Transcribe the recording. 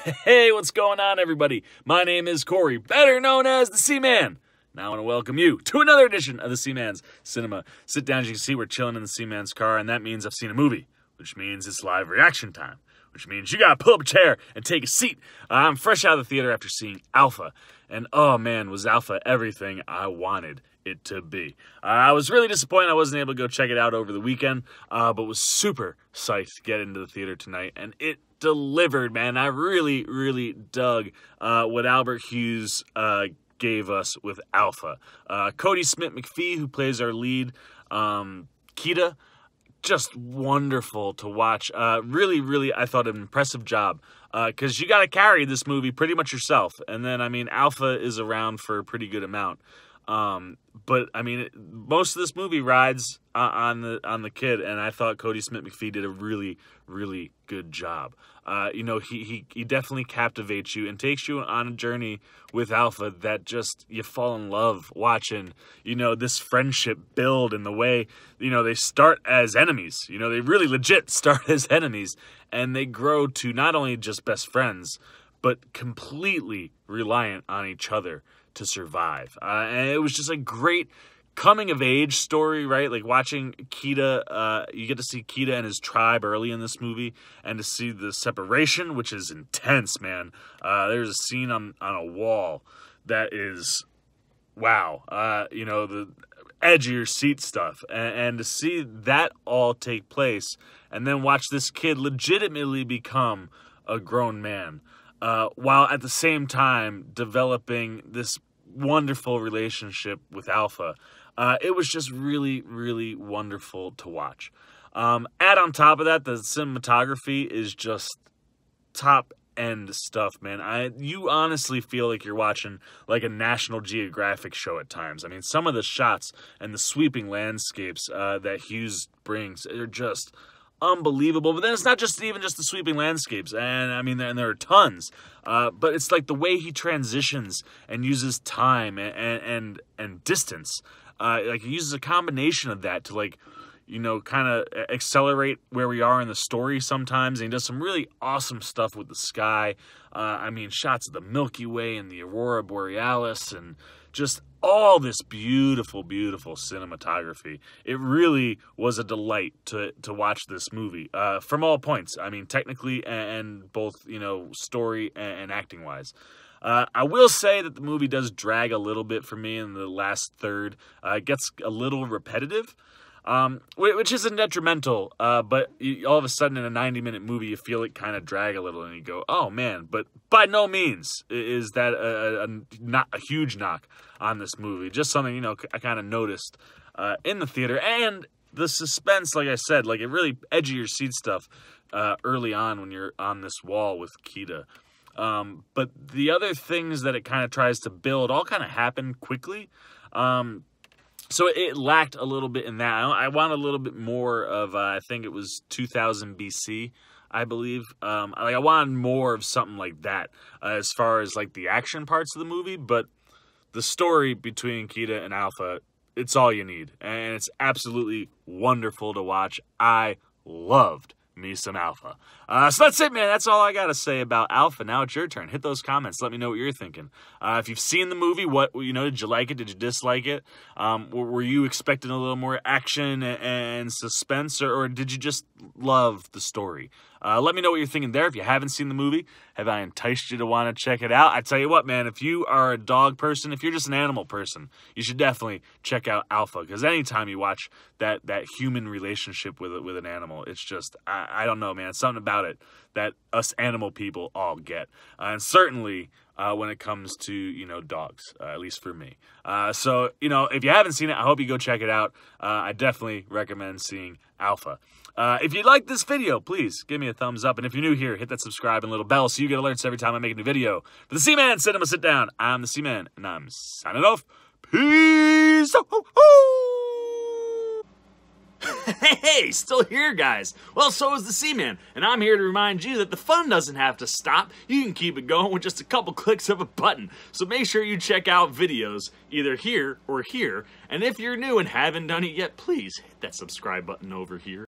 Hey, what's going on, everybody? My name is Corey, better known as the Seaman. Now I want to welcome you to another edition of the Seaman's Cinema. Sit down, as you can see, we're chilling in the Seaman's car, and that means I've seen a movie, which means it's live reaction time, which means you gotta pull up a chair and take a seat. I'm fresh out of the theater after seeing Alpha, and oh man, was Alpha everything I wanted it to be. I was really disappointed I wasn't able to go check it out over the weekend, but was super psyched to get into the theater tonight, and it delivered, man. I really dug what Albert Hughes gave us with Alpha. Cody Smit-McPhee, who plays our lead, Kita, just wonderful to watch. Really, I thought an impressive job. Because you got to carry this movie pretty much yourself. And then, I mean, Alpha is around for a pretty good amount. But I mean, most of this movie rides on the kid, and I thought Cody Smit-McPhee did a really good job. You know, he definitely captivates you and takes you on a journey with Alpha that just you fall in love watching. You know, this friendship build in the way, you know, they start as enemies. You know, they really legit start as enemies, and they grow to not only just best friends, but completely reliant on each other to survive. And it was just a great coming-of-age story, right? Like, watching Kita, you get to see Kita and his tribe early in this movie, and to see the separation, which is intense, man. There's a scene on a wall that is, wow, you know, the edge of your seat stuff. And to see that all take place, and then watch this kid legitimately become a grown man, while at the same time developing this wonderful relationship with Alpha. It was just really wonderful to watch. Add on top of that, the cinematography is just top-end stuff, man. You honestly feel like you're watching like a National Geographic show at times. I mean, some of the shots and the sweeping landscapes that Hughes brings are just unbelievable. But then it's not just even just the sweeping landscapes, and I mean, and there are tons, but it's like the way he transitions and uses time and distance. Like, he uses a combination of that to, like, you know, kind of accelerate where we are in the story sometimes. And he does some really awesome stuff with the sky. I mean, shots of the Milky Way and the Aurora Borealis, and just all this beautiful cinematography. It really was a delight to watch this movie from all points. I mean, technically and both, you know, story and acting wise. I will say that the movie does drag a little bit for me in the last third. It gets a little repetitive, which isn't detrimental, but all of a sudden in a 90-minute movie, you feel it kind of drag a little, and you go, oh man. But by no means is that not a huge knock on this movie. Just something, you know, I kind of noticed in the theater. And the suspense, like I said, like, it really edge of your seat stuff early on when you're on this wall with Kita. But the other things that it kind of tries to build all kind of happen quickly. So it lacked a little bit in that. I want a little bit more of, I think it was 2000 BC, I believe. Like, I wanted more of something like that as far as, like, the action parts of the movie. But the story between Kita and Alpha, it's all you need. And it's absolutely wonderful to watch. I loved me some Alpha. So that's it, man. That's all I gotta say about Alpha. Now it's your turn. Hit those comments. Let me know what you're thinking. If you've seen the movie, what, you know, did you like it? Did you dislike it? Were you expecting a little more action and suspense, or did you just love the story? Let me know what you're thinking there. If you haven't seen the movie, have I enticed you to want to check it out? I tell you what, man, if you are a dog person, if you're just an animal person, you should definitely check out Alpha, because anytime you watch that human relationship with an animal, it's just, I don't know, man, it's something about it that us animal people all get. And certainly when it comes to, you know, dogs, at least for me. So, you know, if you haven't seen it, I hope you go check it out. I definitely recommend seeing Alpha. If you like this video, please give me a thumbs up. And if you're new here, hit that subscribe and little bell so you get alerts every time I make a new video. For the Seaman Cinema Sit Down, I'm the Seaman, and I'm signing off. Peace! Hey, still here, guys. Well, so is the Seaman, and I'm here to remind you that the fun doesn't have to stop. You can keep it going with just a couple clicks of a button. So make sure you check out videos either here or here. And if you're new and haven't done it yet, please hit that subscribe button over here.